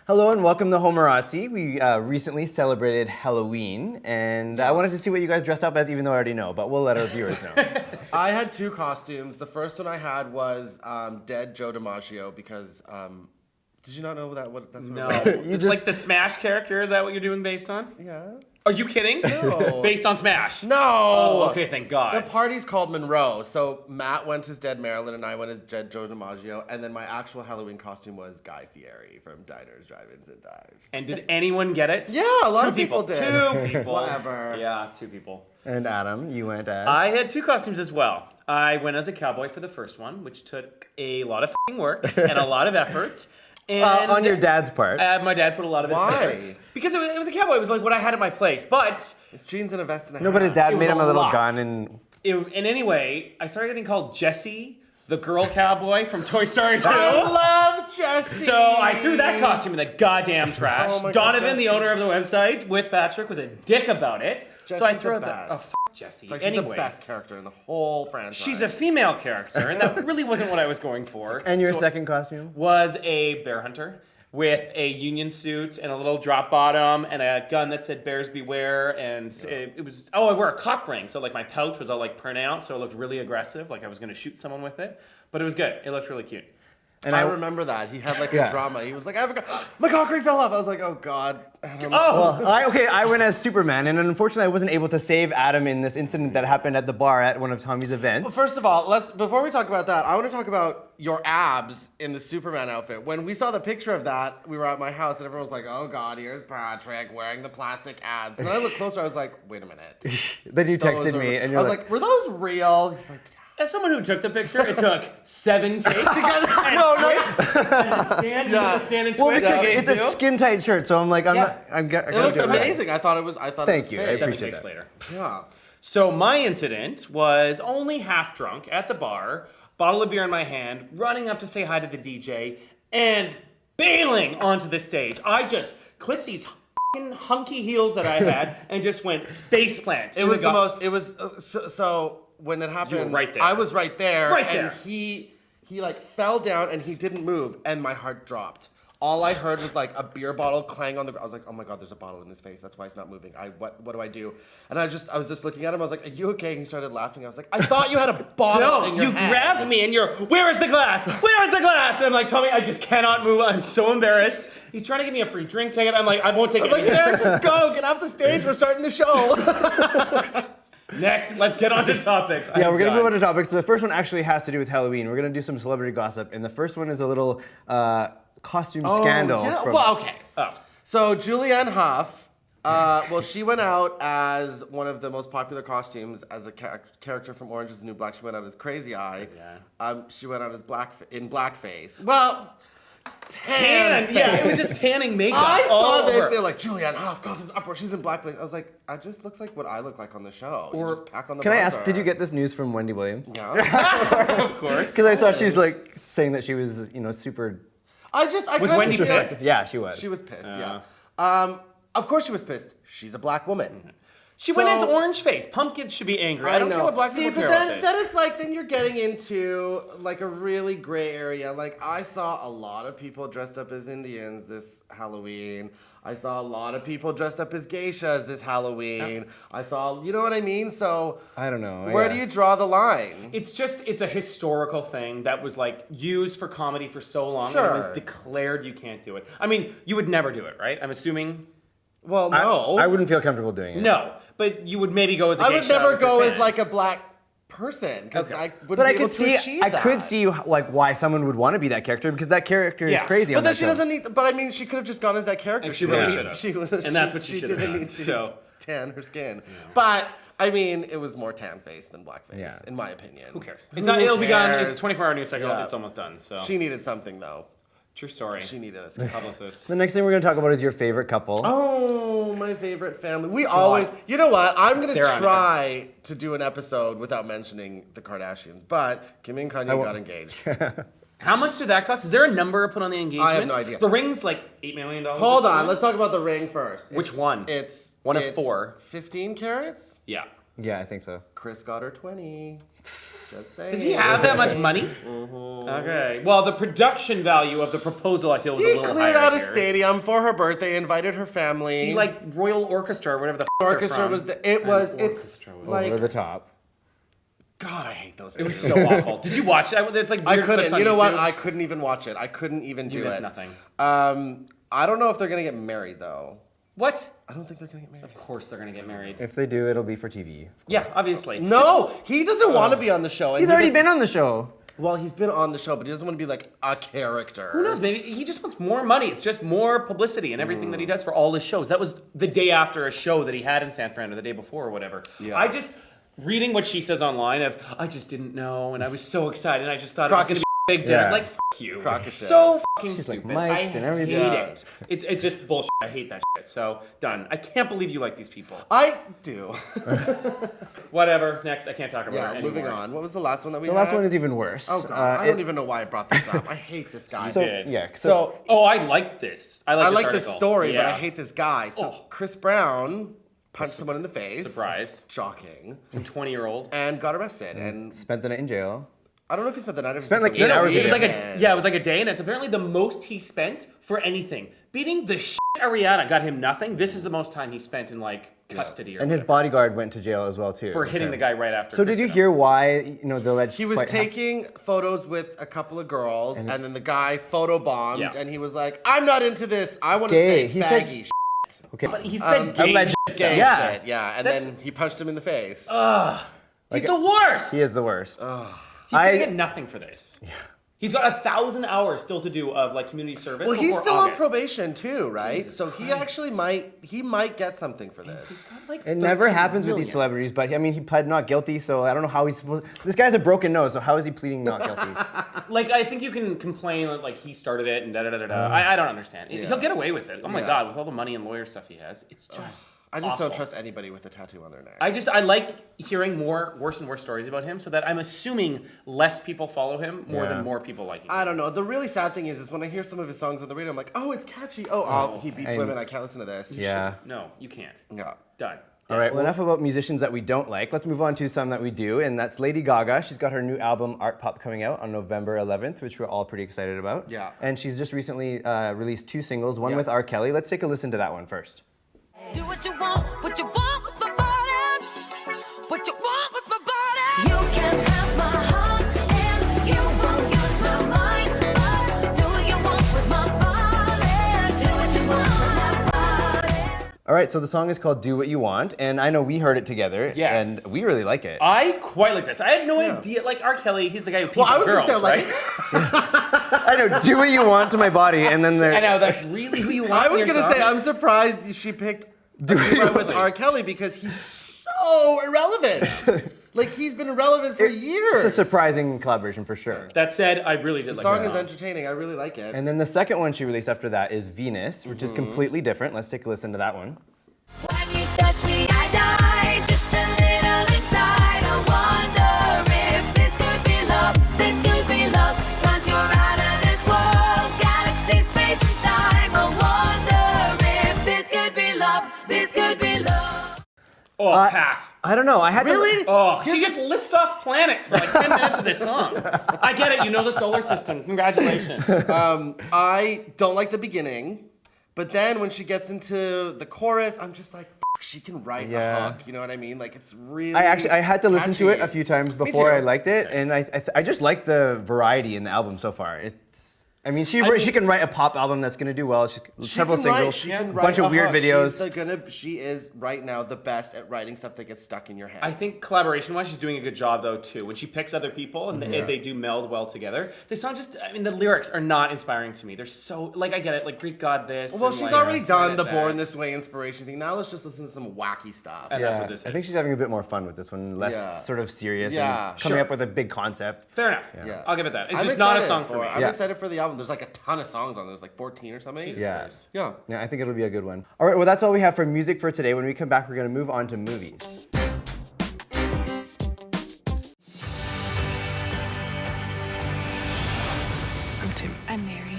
Hello and welcome to Homorazzi. We recently celebrated Halloween, and I wanted to see what you guys dressed up as, even though I already know, but we'll let our viewers know. I had two costumes. The first one I had was dead Joe DiMaggio because did you not know that? What that's No. what it was? It's like the Smash character, is that what you're doing based on? Yeah. Are you kidding? No. Based on Smash? No. Oh, okay, thank The God. party's called Monroe, so Matt went as dead Marilyn and I went as dead Joe DiMaggio, and then my actual Halloween costume was Guy Fieri from Diners, Drive-Ins, and Dives. And did anyone get it? Yeah, a lot Two of people did. Two people. Whatever. Yeah, two people. And Adam, you went as? I had two costumes as well. I went as a cowboy for the first one, which took a lot of f***ing work and a lot of effort. And on your dad's part. my dad put a lot of effort. Why? Because it was a cowboy. It was like what I had at my place. But It's jeans and a vest and a No, but his hat. dad It was made him a a little lot. gun and... and anyway, I started getting called Jessie, the girl cowboy from Toy Story 2. I love Jessie. So I threw that costume in the goddamn trash. Oh my God, Donovan, the Jessie. owner of the website, with Patrick, was a dick about it. so I Jessie's threw the that. best. Jessie. Like, she's Anyway, the best character in the whole franchise. she's a female character, and that really wasn't what I was going for. And your So second costume? was a bear hunter with a union suit and a little drop bottom and a gun that said "Bears Beware." And it was I wear a cock ring, so like my pouch was all like pronounced, so it looked really aggressive, like I was going to shoot someone with it. But it was good. It looked really cute. And I remember that. He had like a drama. He was like, my cock ring fell off. I was like, oh God. Adam. Well, I went as Superman, and unfortunately I wasn't able to save Adam in this incident that happened at the bar at one of Tommy's events. Well, first of all, before we talk about that, I want to talk about your abs in the Superman outfit. When we saw the picture of that, we were at my house and everyone was like, oh God, here's Patrick wearing the plastic abs. And then I looked closer, I was like, wait a minute. Then you Those texted me, and I you're was like, were those real? He's like, As someone who took the picture, it took 7 takes. no, Stand, and well, twist. because like it's a guys do. skin-tight shirt, so I'm like, I it can't looked do it. amazing. I thought it was Thank you. I fake. 7 appreciate takes that. later. Yeah. So my incident was only half drunk at the bar, bottle of beer in my hand, running up to say hi to the DJ, and bailing onto the stage. I just clipped these f***ing hunky heels that I had and just went face plant. It was the most, it was, so when it happened, You were right there. I was right there. Right and there. he like fell down and he didn't move and my heart dropped. All I heard was like a beer bottle clang on the ground. I was like, oh my God, there's a bottle in his face. That's why it's not moving. What do I do? And I was just looking at him. I was like, are you okay? And he started laughing. I was like, I thought you had a bottle in No, your you hand. grabbed me and you're, where is the glass? Where is the glass? And I'm like, Tommy, I just cannot move. I'm so embarrassed. He's trying to give me a free drink ticket. I'm like, I won't take I it. was like, here, just go. Get off the stage. We're starting the show. Next, let's get on to topics. Yeah, we're going to move on to topics. So the first one actually has to do with Halloween. We're going to do some celebrity gossip, and the first one is a little costume scandal. Yeah, from- well, okay. Oh. So Julianne Hough, well, she went out as one of the most popular costumes as a character from Orange Is the New Black. She went out as Crazy Eye. She went out as blackface. Well, tan. Yeah, it was just tanning makeup. I all saw this. over. They're like, Julianne Hough, God, this is upward. She's in blackface. I was like, it just looks like what I look like on the show. You just pack on the Can I ask, bronzer. did you get this news from Wendy Williams? Yeah. Of course. Because I saw she's like saying that she was, super... I Was kinda Wendy feel- pissed? Yeah, she was. She was pissed, yeah. Of course she was pissed. She's a black woman. She went as orange face. Pumpkins should be angry. I don't care what black people care but about then, this. then it's like, then you're getting into like a really gray area. Like I saw a lot of people dressed up as Indians this Halloween. I saw a lot of people dressed up as geishas this Halloween. I saw, you know what I mean? So I don't know. where yeah. do you draw the line? It's a historical thing that was like used for comedy for so long. Sure. And it was declared you can't do it. I mean, you would never do it, right? I'm assuming. Well, no. I wouldn't feel comfortable doing it. No, but you would maybe go as a I would geisha never with your go as fan. like a black person because Okay. I wouldn't But I be able could to see, achieve I that. could see like why someone would want to be that character because that character is Yeah. crazy. But on then that she show. doesn't need. But I mean, she could have just gone as that character. And she really didn't should need- have. And that's what she should have didn't done. need to So tan her skin. But I mean, it was more tan face than black face, Yeah. in my opinion. who cares? It's not. It'll be gone. cares? It's a 24-hour news cycle. Yeah. It's almost done. So She needed something though. true story. She needed a skin. Publicist. The next thing we're going to talk about is your favorite couple. Oh, my favorite family. We always. You know what? I'm gonna They're on try to do an episode without mentioning the Kardashians, but Kim and Kanye got engaged. How much did that cost? Is there a number put on the engagement? I have no idea. The ring's like $8 million. Hold on. Let's talk about the ring first. Which one? It's One of it's 4. 15 carats. Yeah. Yeah, I think so. Chris got her 20. Does he have that much money? Okay. Well, the production value of the proposal, I feel, was a He little cleared higher out a here. stadium for her birthday, invited her family. He, like, Royal Orchestra or whatever the they're orchestra from. was it's like Over the top. God, I hate those two. It was so awful. Did you watch it? There's like I weird clips couldn't. on You know what? YouTube. I couldn't even watch it. I couldn't even do You it. missed nothing. I don't know if they're gonna get married though. What? I don't think they're gonna get married. Of course they're gonna get married. If they do, it'll be for TV. Yeah, obviously. No, he doesn't want to be on the show. and He's he already doesn't- been on the show. Well, he's been on the show, but he doesn't want to be like a character. Who knows? Maybe he just wants more money. It's just more publicity and everything that he does for all his shows. That was the day after a show that he had in San Fran, or the day before, or whatever. Yeah. I just reading what she says online of I just didn't know, and I was so excited. And I just thought it was Crock of gonna be a big dinner. Yeah. Like fuck you. Crock of shit. So fucking She's like stupid. mic'd I and everything. hate Yeah. it. It's just bullshit. I hate that shit. So done. I can't believe you like these people. I do. Whatever. Next, I can't talk about Yeah, it anymore. moving on. What was the last one that we The had? last one is even worse. Oh god, I don't even know why I brought this up. I hate this guy. So, did. yeah. So Oh, I like this. I like I this like the article. story, but Yeah. I hate this guy. So Oh. Chris Brown punched someone in the face. Surprise. Shocking. Some 20-year-old. And got arrested. And spent the night in jail. I don't know if he spent the night or Spent like something. 8 hours It in was jail. like it was like a day, and it's apparently the most he spent for anything. Beating the shit out of Rihanna got him nothing. This is the most time he spent in like custody or And his whatever, bodyguard went to jail as well too. for hitting the guy right after. So did you hear why the alleged He was fight taking photos with a couple of girls, and then the guy photobombed, Yeah. and he was like, "I'm not into this. I want to Gay. say He said- faggy shit." Okay. But he said gay. alleged- Gay Yeah. shit, yeah. And That's- then he punched him in the face. He's the worst. He is the worst. He's gonna get nothing for this. Yeah. He's got 1,000 hours still to do of like community service. Well, he's before still August. on probation too, right? Jesus so he Christ. actually might get something for this. He's got like It never 13 happens with these million. celebrities, but I mean, he pled not guilty, so I don't know how he's supposed. This guy's a broken nose, so how is he pleading not guilty? Like I think you can complain that like he started it and da da da da da. I don't understand. Yeah. He'll get away with it. Oh my Yeah. god, with all the money and lawyer stuff he has, it's just. I just don't awful. trust anybody with a tattoo on their neck. I like hearing more worse and worse stories about him, so that I'm assuming less people follow him more Yeah. than more people like him. I don't know. The really sad thing is when I hear some of his songs on the radio, I'm like, oh, it's catchy. Oh, he beats and- women. I can't listen to this. Yeah. No, you can't. Yeah. Done. All right, well, enough about musicians that we don't like. Let's move on to some that we do, and that's Lady Gaga. She's got her new album, Art Pop, coming out on November 11th, which we're all pretty excited about. Yeah. And she's just recently released 2 singles, one Yeah. with R. Kelly. Let's take a listen to that one first. Do what you want with my body. What you want with my body. You can't have my heart and you won't use my mind. But do what you want with my body. Do what you want with my body. All right, so the song is called Do What You Want, and I know we heard it together, Yes. and we really like it. I quite like this. I had no idea. Like R. Kelly, he's the guy who pees Well, I on was girls, gonna say, like, right? I know, do what you want to my body, and then I there. know that's really who you want. I in was your gonna song. say I'm surprised she picked Do what you with R. Kelly because he's so irrelevant. Like he's been irrelevant for years. It's a surprising collaboration for sure. That said, I really did The like song the is song. entertaining. I really like it. And then the second one she released after that is Venus, which is completely different. Let's take a listen to that one. When you touch me, I die. Just a little inside. I wonder if this could be love. This could be love. 'Cause you're out of this world. Galaxy, space, and time. I wonder if this could be love. This could be love. Oh, pass. I don't know. I had Really? to. Oh, she just lists off planets for like 10 minutes of this song. I get it. You know the solar system. Congratulations. I don't like the beginning, but then when she gets into the chorus, I'm just like, "Fuck, she can write Yeah. a hook. You know what I mean? Like it's really. I had to listen to it catchy. a few times before too. I liked it, and I just like the variety in the album so far. I mean, she can write a pop album that's gonna do well. Several She can singles, she a can bunch write of a weird hook. videos. She is right now the best at writing stuff that gets stuck in your head. I think collaboration-wise, she's doing a good job though too. When she picks other people and they do meld well together, the song the lyrics are not inspiring to me. They're so like I get it, like Greek god this. Well, and, she's like, already done the that. Born This Way inspiration thing. Now let's just listen to some wacky stuff. And that's what this I think is. she's having a bit more fun with this one, less Yeah. sort of serious Yeah. and coming Sure. up with a big concept. Fair enough. Yeah. I'll give it that. It's I'm just not a excited song for me. I'm Yeah. excited for the album. There's like a ton of songs on there. There's like 14 or something. Yeah. Christ. Yeah. Yeah, I think it'll be a good one. All right, well, that's all we have for music for today. When we come back, we're going to move on to movies. I'm Tim. I'm Mary.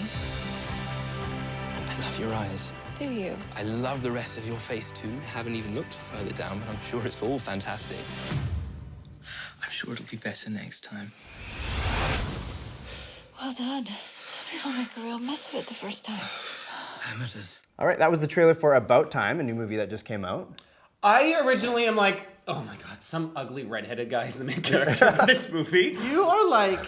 I love your eyes. Do you? I love the rest of your face too. Haven't even looked further down, but I'm sure it's all fantastic. I'm sure it'll be better next time. Well done. Some people make a real mess of it the first time. Amateurs. All right, that was the trailer for About Time, a new movie that just came out. I originally am like, oh my god, some ugly redheaded guy is the main character of this movie. You are like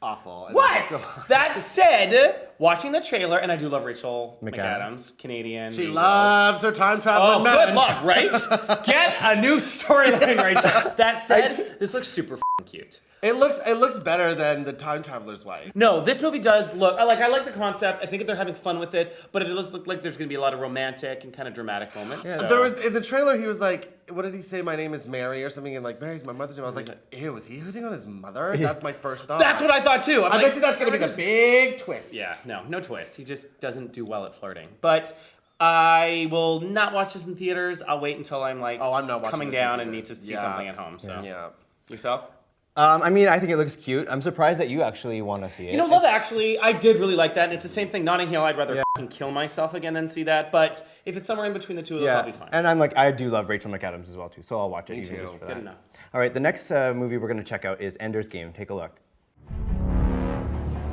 awful. What? That said, watching the trailer, and I do love Rachel McAdams, Canadian. She Angels. loves her time traveling Oh, men. good luck, right? Get a new storyline, Rachel. That said, this looks super f***ing cute. It looks better than the Time Traveler's Wife. No, this movie does look, I like the concept. I think they're having fun with it, but it does look like there's going to be a lot of romantic and kind of dramatic moments. Yeah, so. there were, in the trailer, he was like, what did he say? My name is Mary or something, and like, Mary's my mother's name. I was like, ew, is he hitting on his mother? That's my first thought. That's what I thought too. I bet you that's going to be the big twist. Yeah, no twist. He just doesn't do well at flirting. But I will not watch this in theaters. I'll wait until I'm like I'm not watching coming this in down and theaters. need to see Yeah. something at home. So Yeah. Yourself? I mean, I think it looks cute. I'm surprised that you actually want to see it. You know, Love Actually, I did really like that, and it's the same thing. Notting Hill, I'd rather fucking kill myself again than see that. But if it's somewhere in between the two of those, I'll be fine. And I'm like, I do love Rachel McAdams as well too, so I'll watch it. Me even too. just for Good that. enough. All right, the next movie we're going to check out is Ender's Game. Take a look.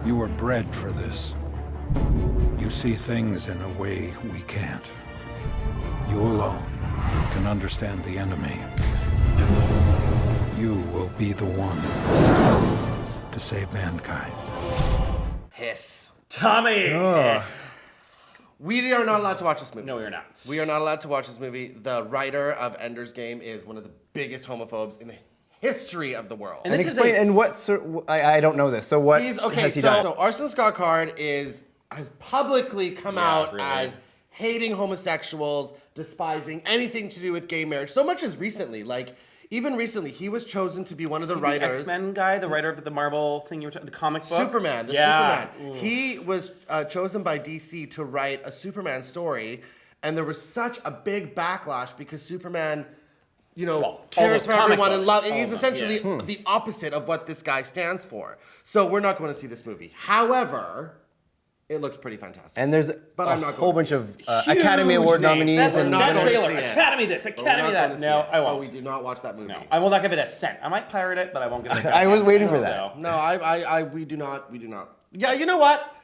You were bred for this. You see things in a way we can't. You alone can understand the enemy. You will be the one to save mankind. Hiss. Tommy! We are not allowed to watch this movie. No, we're not. We are not allowed to watch this movie. The writer of Ender's Game is one of the biggest homophobes in the history of the world. And And this is explain, a- and what sort, I don't know this. So what He's okay. has he So done? Arson Scott Card has publicly come out really. as hating homosexuals, despising anything to do with gay marriage. So much as recently, like even recently, he was chosen to be one of the The writers. X-Men guy, the writer of the Marvel thing you were talking, the comic book? Superman, the Superman. He was chosen by DC to write a Superman story, and there was such a big backlash because Superman, you know, Well, all cares those for comic everyone and books, love. all He's of them, essentially yeah. the opposite of what this guy stands for. So we're not going to see this movie. However, it looks pretty fantastic. And there's But a I'm not whole going bunch to of Huge Academy Award names. nominees. That's And not that going to trailer. see it. Academy this, But we're Academy not that. going to No, see it. I Oh, won't. we do not watch that movie. No, I will not give it a cent. I might pirate it, but I won't give it a I was waiting for so- that. No, we do not. Yeah, you know what?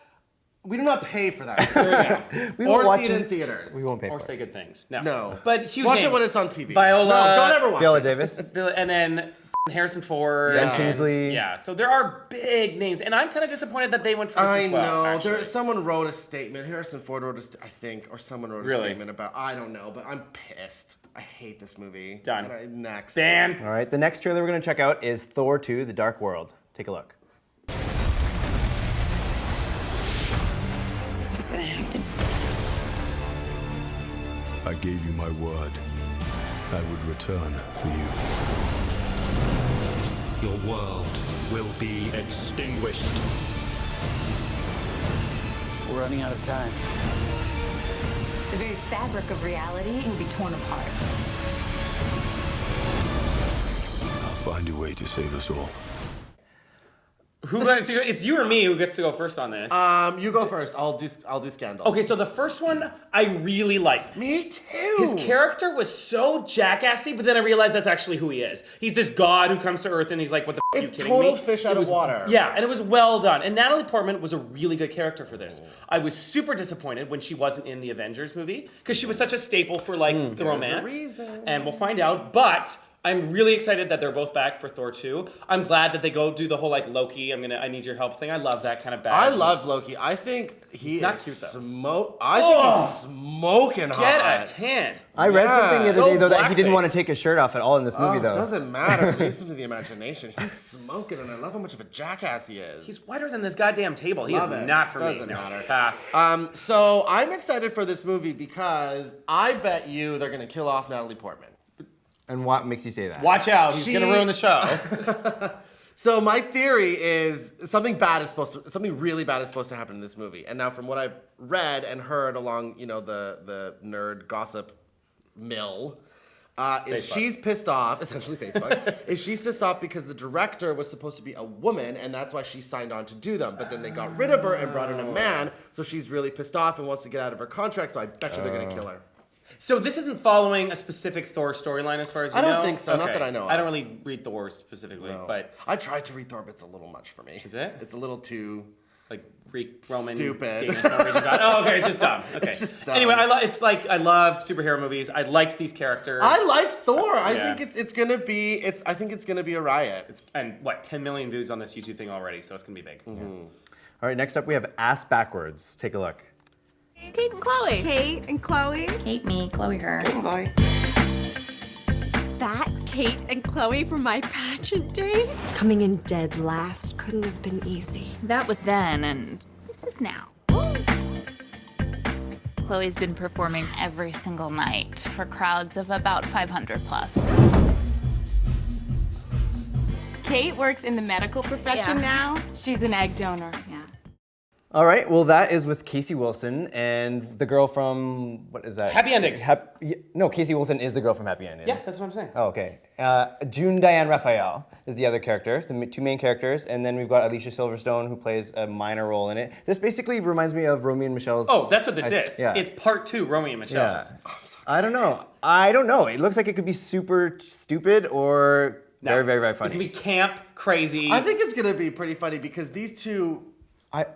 We do not pay for that. We or won't watch see it in it. theaters. We won't pay Or for say it. good things. No. No. But huge Watch names. it when it's on TV. Viola. No, don't ever watch Viola it. Davis. And then Harrison Ford. Yeah. Ben Kingsley. Yeah, so there are big names, and I'm kind of disappointed that they went for this I as well. know. actually. Someone wrote a statement. Harrison Ford wrote I think, or someone wrote a Really? statement about. I don't know, but I'm pissed. I hate this movie. Done. Next. Dan. All right, the next trailer we're going to check out is Thor 2: The Dark World. Take a look. What's gonna happen? I gave you my word. I would return for you. Your world will be extinguished. We're running out of time. The very fabric of reality will be torn apart. I'll find a way to save us all. Who gets to go? It's you or me who gets to go first on this. You go first. I'll do Scandal. Okay, so the first one I really liked. Me too. His character was so jackassy, but then I realized that's actually who he is. He's this god who comes to Earth and he's like, what the f*** are you It's kidding total me? fish out It of was- water. Yeah, and it was well done. And Natalie Portman was a really good character for this. I was super disappointed when she wasn't in the Avengers movie, because she was such a staple for like the romance. reason. And we'll find out, but I'm really excited that they're both back for Thor 2. I'm glad that they go do the whole like Loki, I need your help thing. I love that kind of bad. I love Loki. I think he not is cute, though. I think he's smoking hot. Get a tan. I read something the other Go day though that he didn't blackface. want to take his shirt off at all in this movie It though. doesn't matter. Leaves him to the imagination. He's smoking, and I love how much of a jackass he is. He's whiter than this goddamn table. He Love is it. not for me. Doesn't No, matter. pass. So I'm excited for this movie because I bet you they're gonna kill off Natalie Portman. And what makes you say that? Watch out, he's She- gonna ruin the show. So my theory is something really bad is supposed to happen in this movie. And now from what I've read and heard along, the nerd gossip mill, is she's pissed off, essentially Facebook, is she's pissed off because the director was supposed to be a woman and that's why she signed on to do them. But then they got rid of her and brought in a man, so she's really pissed off and wants to get out of her contract, so I bet you they're gonna kill her. So this isn't following a specific Thor storyline as far as you know? I don't think so. Not that I know I don't of. really read Thor specifically, No. but I tried to read Thor, but it's a little much for me. Is it? It's a little too... like Greek, Roman, Stupid. Danish, Norwegian god. Oh, okay, it's just dumb. Okay. It's just dumb. Anyway, I love superhero movies. I liked these characters. I like Thor. I Yeah. think it's gonna be a riot. And what, 10 million views on this YouTube thing already, so it's gonna be big. All right, next up we have Ass Backwards. Take a look. Kate and Chloe. Kate and Chloe. Kate, me, Chloe, her. Chloe. That Kate and Chloe from my pageant days? Coming in dead last couldn't have been easy. That was then, and this is now. Chloe's been performing every single night for crowds of about 500 plus. Kate works in the medical profession now. She's an egg donor. Yeah. All right, well, that is with Casey Wilson and the girl from, what is that? Happy Endings. No, Casey Wilson is the girl from Happy Endings. Yes, that's what I'm saying. Oh, okay. June Diane Raphael is the other character, the two main characters, and then we've got Alicia Silverstone who plays a minor role in it. This basically reminds me of Romeo and Michelle's. Oh, that's what this is. Yeah. It's part 2, Romeo and Michelle's. Yeah. I don't know. It looks like it could be super stupid or very, very, very funny. It's gonna be camp, crazy. I think it's gonna be pretty funny because these two...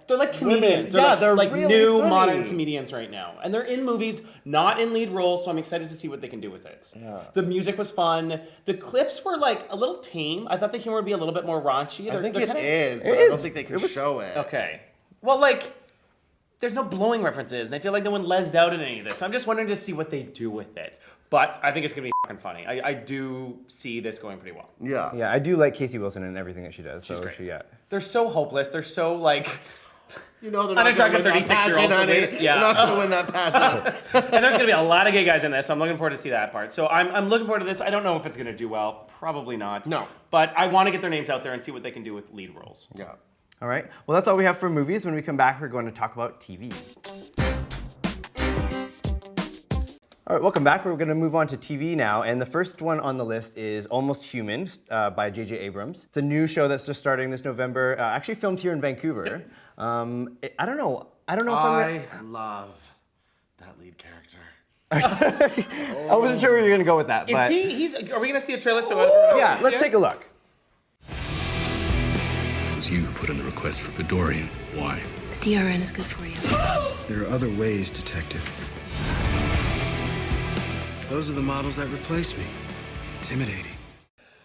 They're like comedians. Women. They're like really new funny. modern comedians right now. And they're in movies, not in lead roles, so I'm excited to see what they can do with it. Yeah. The music was fun. The clips were like a little tame. I thought the humor would be a little bit more raunchy. I think they're it kinda- is, but I don't think they can show it. Okay. Well, like, there's no blowing references, and I feel like no one lesed out in any of this. So I'm just wondering to see what they do with it. But I think it's gonna be fucking funny. I do see this going pretty well. Yeah. Yeah, I do like Casey Wilson and everything that she does. She's great. Yeah. They're so hopeless. They're so like... You know they're not unattractive gonna win that 36-year-olds. pageant, honey. Yeah. They're not going to win that pageant. And there's gonna be a lot of gay guys in this, so I'm looking forward to see that part. So I'm looking forward to this. I don't know if it's gonna do well. Probably not. No. But I want to get their names out there and see what they can do with lead roles. Yeah. All right. Well, that's all we have for movies. When we come back, we're going to talk about TV. All right, welcome back. We're going to move on to TV now, and the first one on the list is Almost Human by J.J. Abrams. It's a new show that's just starting this November, actually filmed here in Vancouver. I don't know if I love that lead character. I wasn't sure where you were going to go with that. Is but are we gonna see a trailer? So everyone else yeah, can let's see take a look. It was you who put in the request for the Dorian. Why? The DRN is good for you. There are other ways, Detective. Those are the models that replace me. Intimidating.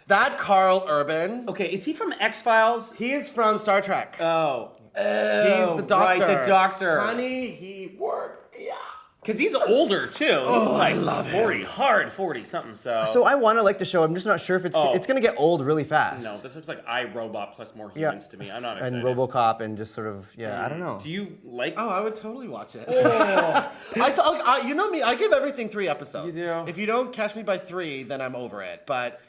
That Carl Urban. Okay, is he from X-Files? He is from Star Trek. Oh. He's the doctor. Right, the doctor. Honey, he worked. Yeah. Because he's older too. Oh, he's like I love 40, him. hard 40 something. So I want to like the show. I'm just not sure if it's going to get old really fast. No, this looks like iRobot plus more humans to me. I'm not excited. And RoboCop and just sort of I don't know. Do you like? Oh, I would totally watch it. Oh. You know me. I give everything 3 episodes. You do? If you don't catch me by 3, then I'm over it. But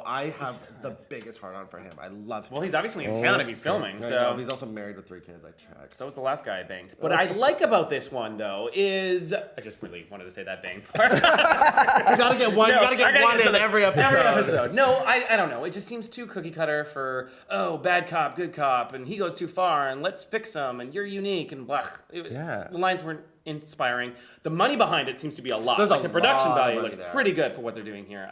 I have the biggest heart on for him. I love him. Well, he's obviously in town if he's filming. I So know, he's also married with 3 kids. I checked. that was the last guy I banged. What I like about this one though is I just really wanted to say that bang part. You gotta get one. No, you gotta get one in something. every episode. Every episode. No, I don't know. It just seems too cookie cutter for bad cop, good cop, and he goes too far, and let's fix him, and you're unique, and blah. Yeah. The lines weren't inspiring. The money behind it seems to be a lot. There's like a the production lot of value money looked there. pretty good for what they're doing here.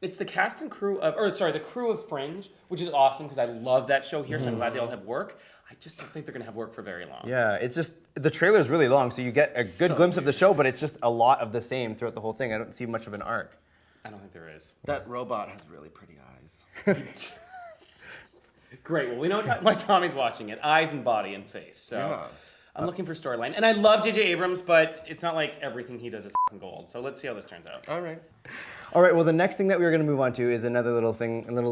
It's the cast and crew of, the crew of Fringe, which is awesome because I love that show here, so I'm glad they all have work. I just don't think they're gonna have work for very long. Yeah, it's just the trailer's really long, so you get a good glimpse of the show, but it's just a lot of the same throughout the whole thing. I don't see much of an arc. I don't think there is. That robot has really pretty eyes. Great. Well, we know why Tommy's watching it. Eyes and body and face. So Yeah. I'm looking for storyline. And I love J.J. Abrams, but it's not like everything he does is gold. So let's see how this turns out. All right. All right, well, the next thing that we were going to move on to is another little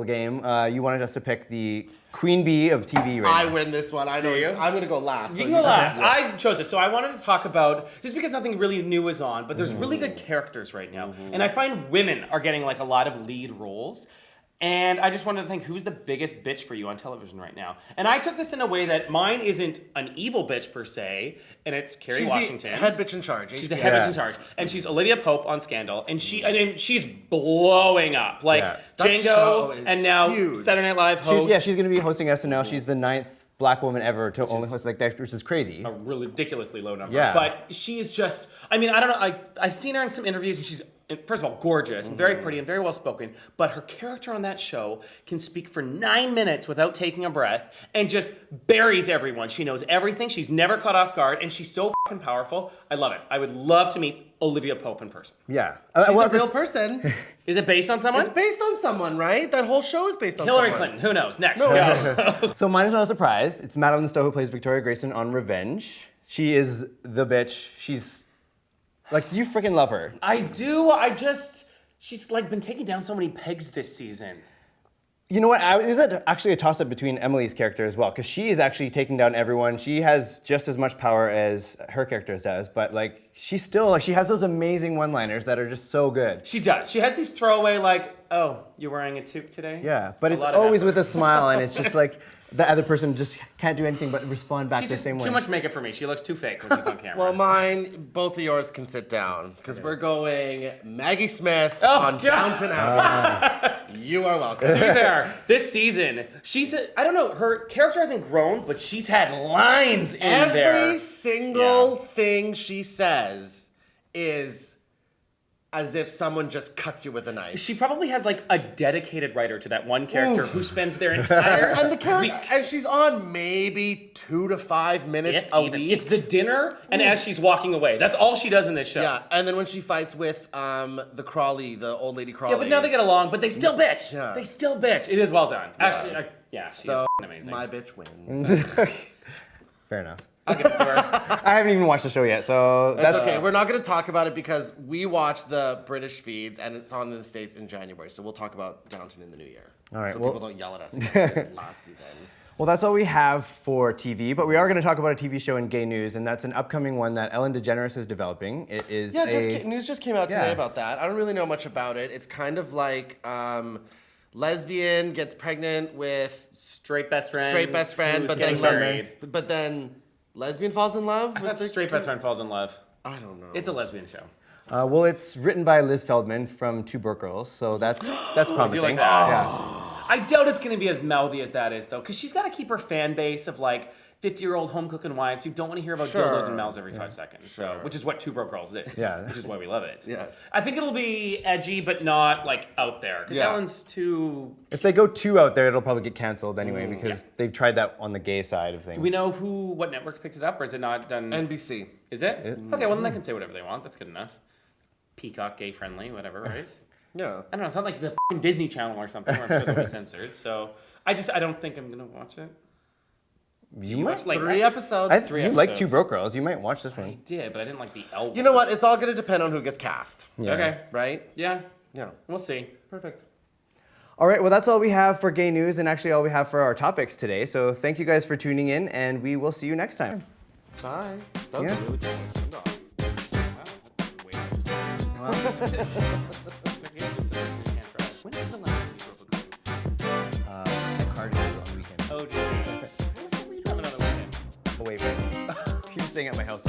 game. You wanted us to pick the queen bee of TV right I now. win this one. I know. Do you? I'm gonna go last. You so can go last. Yeah. I chose it. So I wanted to talk about, just because nothing really new is on, but there's really good characters right now. And I find women are getting like a lot of lead roles. And I just wanted to think, who's the biggest bitch for you on television right now? And I took this in a way that mine isn't an evil bitch per se, and it's Kerry She's Washington. the head bitch in charge. She's the head bitch in charge. And she's Olivia Pope on Scandal. And she's blowing up. Like Yeah. That show Django is and now huge. Saturday Night Live host. She's going to be hosting SNL. She's the 9th black woman ever to only host like that, which is crazy. A ridiculously low number. Yeah. But she is just, I mean, I don't know, I've seen her in some interviews and she's, first of all, gorgeous and very pretty and very well spoken, but her character on that show can speak for 9 minutes without taking a breath and just buries everyone. She knows everything, she's never caught off guard, and she's so fucking powerful. I love it. I would love to meet Olivia Pope in person. Yeah. She's a real person. Is it based on someone? It's based on someone, right? That whole show is based on Hillary someone. Clinton, who knows? Next, go. So mine is not a surprise. It's Madeleine Stowe who plays Victoria Grayson on Revenge. She is the bitch. She's, like, you freaking love her. I do, she's like been taking down so many pegs this season. You know what? It was actually a toss-up between Emily's character as well, because she is actually taking down everyone. She has just as much power as her character does, but like she's still like she has those amazing one-liners that are just so good. She does. She has these throwaway like, "Oh, you're wearing a toque today?" Yeah, but it's always with a smile, and it's just like the other person just can't do anything but respond back the same way. Too much makeup for me. She looks too fake when she's on camera. Well, mine, both of yours can sit down because we're going Maggie Smith on Downton Abbey. You are welcome. To be fair, this season, I don't know, her character hasn't grown, but she's had lines in there. Every single thing she says is as if someone just cuts you with a knife. She probably has like a dedicated writer to that one character who spends their entire and the character, week. and she's on maybe 2 to 5 minutes a week. It's the dinner and as she's walking away. That's all she does in this show. Yeah, and then when she fights with the Crawley, the old lady Crawley. Yeah, but now they get along, but they still bitch. Yeah. They still bitch. It is well done. Yeah. Actually, she's so amazing. my bitch wins. Fair enough. I'll give it to her. I haven't even watched the show yet, so That's okay. We're not going to talk about it because we watch the British feeds and it's on in the States in January. So we'll talk about Downton in the new year. All right. So Well, people don't yell at us again last season. Well, that's all we have for TV, but we are going to talk about a TV show in gay news, and that's an upcoming one that Ellen DeGeneres is developing. It is news just came out today about that. I don't really know much about it. It's kind of like lesbian gets pregnant with straight best friend, but then lesbian falls in love. I thought straight best friend falls in love. I don't know. It's a lesbian show. Well, it's written by Liz Feldman from Two Broke Girls, so that's promising. Do you like that? Yeah. I doubt it's going to be as mouthy as that is, though, because she's got to keep her fan base of like 50-year-old home cooking wives who don't want to hear about dildos and mouths every 5 seconds. So, which is what Two Broke Girls is. Yeah. Which is why we love it. Yes. I think it'll be edgy, but not like out there. Because Ellen's too. If they go too out there, it'll probably get canceled anyway because they've tried that on the gay side of things. Do we know what network picked it up, or is it not done? NBC. Is it? Okay, well then they can say whatever they want. That's good enough. Peacock, gay friendly, whatever, right? Yeah. I don't know. It's not like the f***ing Disney Channel or something where I'm sure they'll be censored. So I don't think I'm gonna watch it. You might like 3 episodes. You like Two Broke Girls. You might watch this one. I did, but I didn't like the L. You know what? It's all going to depend on who gets cast. Yeah. Okay. Right? Yeah. Yeah. We'll see. Perfect. All right, well, that's all we have for gay news and actually all we have for our topics today. So thank you guys for tuning in, and we will see you next time. Bye. That was really good. When is the last time you broke a girl? At Cardinals on the weekend. Oh, dear. What are you doing another weekend? Away from Keep staying at my house.